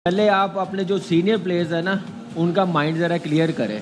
पहले आप अपने जो सीनियर प्लेयर्स है ना उनका माइंड ज़रा क्लियर करें,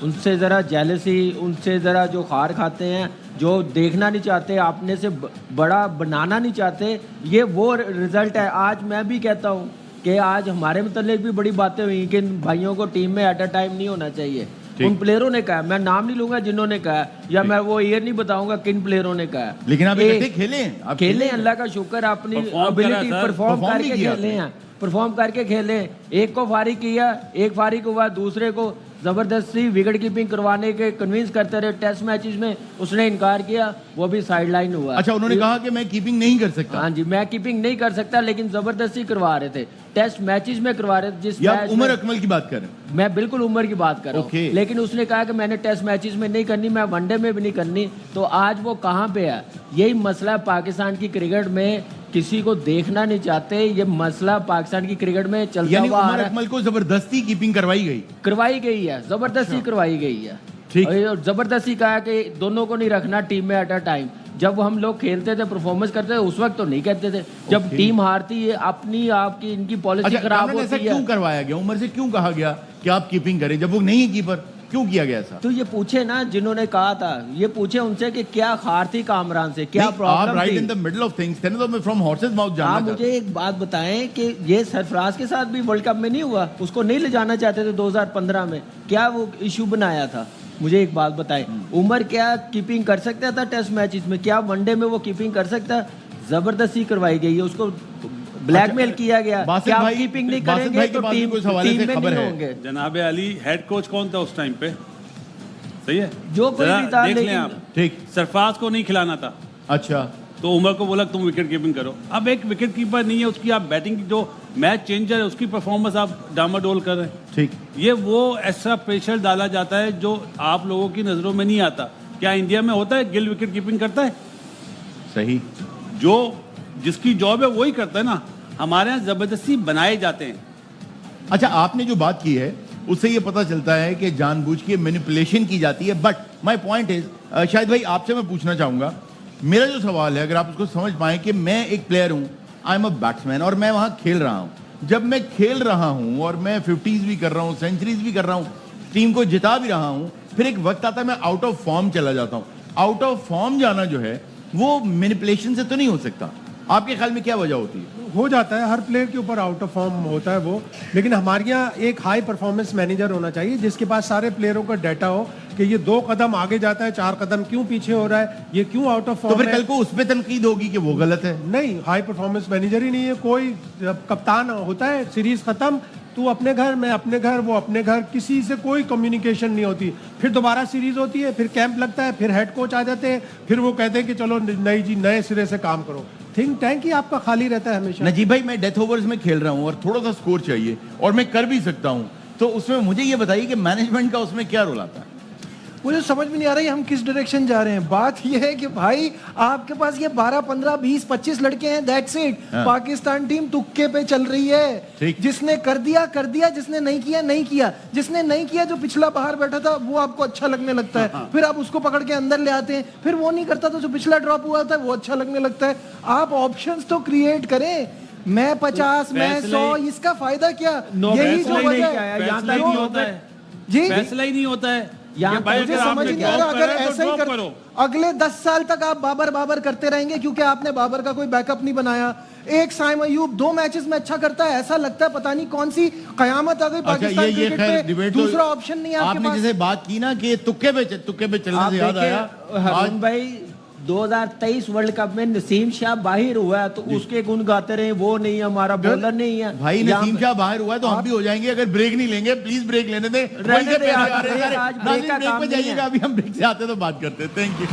उनसे ज़रा जेलसी, उनसे ज़रा जो खार खाते हैं, जो देखना नहीं चाहते, अपने से बड़ा बनाना नहीं चाहते, ये वो रिज़ल्ट है। आज मैं भी कहता हूँ कि आज हमारे मतलब भी बड़ी बातें हुई कि भाइयों को टीम में एट अ टाइम नहीं होना चाहिए। उन प्लेयरों ने कहा, मैं नाम नहीं लूंगा जिन्होंने कहा, या मैं वो ईयर नहीं बताऊंगा किन प्लेयरों ने कहा। लेकिन आप खेले अल्लाह का शुक्र, अपनी एबिलिटी परफॉर्म करके खेले हैं, परफॉर्म करके खेले। एक को फारिग किया, एक फारिग हुआ, दूसरे को जबरदस्ती विकेट कीपिंग करवाने के कन्विंस करते रहे। टेस्ट मैचेस में उसने इनकार किया, वो भी साइडलाइन हुआ। अच्छा, उन्होंने कहा कि मैं कीपिंग नहीं कर सकता। हाँ जी, मैं कीपिंग नहीं कर सकता, लेकिन जबरदस्ती करवा रहे थे, टेस्ट मैचेस में करवा रहे थे। जिस उमर अकमल की बात कर रहे हैं? मैं बिल्कुल उमर की बात कर रहा हूँ, लेकिन उसने कहा कि मैंने टेस्ट मैचेस में नहीं करनी, मैं वनडे में भी नहीं करनी। तो आज वो कहाँ पे है? यही मसला पाकिस्तान की क्रिकेट में, किसी को देखना नहीं चाहते। ये मसला पाकिस्तान की क्रिकेट में चलता हुआ उमर अकमल को जबरदस्ती कीपिंग करवाई गई है, जबरदस्ती करवाई गई है। और जबरदस्ती कहा कि दोनों को नहीं रखना टीम में एट अ टाइम। जब हम लोग खेलते थे, परफॉर्मेंस करते थे, उस वक्त तो नहीं कहते थे। जब टीम हारती है, अपनी आपकी इनकी पॉलिसी खराब होती है। क्यों करवाया गया? उमर से क्यों कहा गया कि आप कीपिंग करें जब वो नहीं है कीपर? क्यों किया गया ऐसा? तो ये पूछे ना जिन्होंने कहा था, ये पूछे उनसे कि क्या खार थी कामरान से, क्या प्रॉब्लम थी। Right in the middle of things, तो मैं फ्रॉम हॉर्सेस माउथ जानना चाहता हूं। मुझे एक बात बताएं कि ये सरफराज के साथ भी वर्ल्ड कप में नहीं हुआ, उसको नहीं ले जाना चाहते थे 2015 में, क्या वो इशू बनाया था? मुझे एक बात बताएं, उमर क्या कीपिंग कर सकता था टेस्ट मैचेस में? क्या वनडे में वो कीपिंग कर सकता? जबरदस्ती करवाई गई है, उसको ब्लैकमेल किया गया। क्या आप कीपिंग नहीं करेंगे तो टीम में नहीं होंगे। जनाब अली हेड कोच कौन था उस टाइम पे? सही है, जो कोई भी था, देख लें आप। ठीक, सरफराज को नहीं खिलाना था। अच्छा, तो उमर को बोला तुम विकेट कीपिंग करो। अब एक विकेट कीपर नहीं है, उसकी आप बैटिंग की जो मैच चेंजर है उसकी परफॉर्मेंस आप डामाडोल कर रहे हैं। ठीक, ये वो ऐसा प्रेशर डाला जाता है जो आप लोगों की नजरों में नहीं आता। क्या इंडिया में होता है गिल विकेट कीपिंग करता है? सही, जो जिसकी जॉब है वही करता है ना। हमारे यहाँ जबरदस्ती बनाए जाते हैं। अच्छा, आपने जो बात की है उससे ये पता चलता है कि जानबूझ के मैनिपुलेशन की जाती है। बट माय पॉइंट इज, शायद भाई आपसे मैं पूछना चाहूंगा, मेरा जो सवाल है, अगर आप उसको समझ पाए कि मैं एक प्लेयर हूं, आई एम अ बैट्समैन और मैं वहां खेल रहा हूं। जब मैं खेल रहा हूं और मैं 50s भी कर रहा हूं, सेंचुरीज भी कर रहा हूं, टीम को जिता भी रहा हूं, फिर एक वक्त आता है मैं आउट ऑफ फॉर्म चला जाता हूं। आउट ऑफ फॉर्म जाना जो है वो मैनिपुलेशन से तो नहीं हो सकता। आपके ख्याल में क्या वजह होती है? हो जाता है, हर प्लेयर के ऊपर आउट ऑफ फॉर्म होता है वो, लेकिन हमारे यहाँ एक हाई परफॉर्मेंस मैनेजर होना चाहिए जिसके पास सारे प्लेयरों का डाटा हो कि ये 2 कदम आगे जाता है, 4 कदम क्यों पीछे हो रहा है, ये क्यों आउट ऑफ फॉर्म है। तो फिर कल को उस पर तनकीद होगी कि वो गलत है। नहीं, हाई परफॉर्मेंस मैनेजर ही नहीं है कोई। कप्तान होता है, सीरीज खत्म, तू अपने घर, मैं अपने घर, वो अपने घर, किसी से कोई कम्युनिकेशन नहीं होती। फिर दोबारा सीरीज होती है, फिर कैंप लगता है, फिर हेड कोच आ जाते हैं, फिर वो कहते हैं कि चलो नहीं जी, नए सिरे से काम करो। थिंक टैंक ही आपका खाली रहता है हमेशा। नजीब भाई, मैं डेथ ओवर्स में खेल रहा हूं और थोड़ा सा स्कोर चाहिए और मैं कर भी सकता हूं, तो उसमें मुझे ये बताइए कि मैनेजमेंट का उसमें क्या रोल आता है? मुझे समझ में नहीं आ रही हम किस डायरेक्शन जा रहे हैं। बात यह है कि भाई आपके पास ये 12, 15, 20, 25 लड़के हैं, दैट्स इट। पाकिस्तान टीम तुक्के पे चल रही है। जिसने कर दिया कर दिया, जिसने नहीं किया नहीं किया। जिसने नहीं किया, जो पिछला बाहर बैठा था, वो आपको अच्छा लगने लगता है, फिर आप उसको पकड़ के अंदर ले आते हैं। फिर वो नहीं करता तो जो पिछला ड्रॉप हुआ था वो अच्छा लगने लगता है। आप ऑप्शंस तो क्रिएट करें। मैं 50, मैं 100, इसका फायदा क्या? यही जो वजह है जी, फैसला ही नहीं होता है। मुझे समझ नहीं आ रहा, अगर ऐसा ही करो अगले 10 साल तक आप बाबर करते रहेंगे, क्योंकि आपने बाबर का कोई बैकअप नहीं बनाया। एक साइम अयूब 2 मैचेस में अच्छा करता है, ऐसा लगता है पता नहीं कौन सी कयामत आ गई पाकिस्तान क्रिकेट में, दूसरा ऑप्शन नहीं है आपके पास। आपने जैसे बात की ना कि तुक्के पे चलने से याद आया, आज भाई 2023 वर्ल्ड कप में नसीम शाह बाहर हुआ है, तो उसके गुण गाते रहे, वो नहीं है, हमारा बॉलर नहीं है। भाई नसीम शाह बाहर हुआ है तो हम भी हो जाएंगे अगर ब्रेक नहीं लेंगे। प्लीज ब्रेक लेने दें, जाइएगा, अभी हम ब्रेक से आते तो बात करते हैं। Thank you.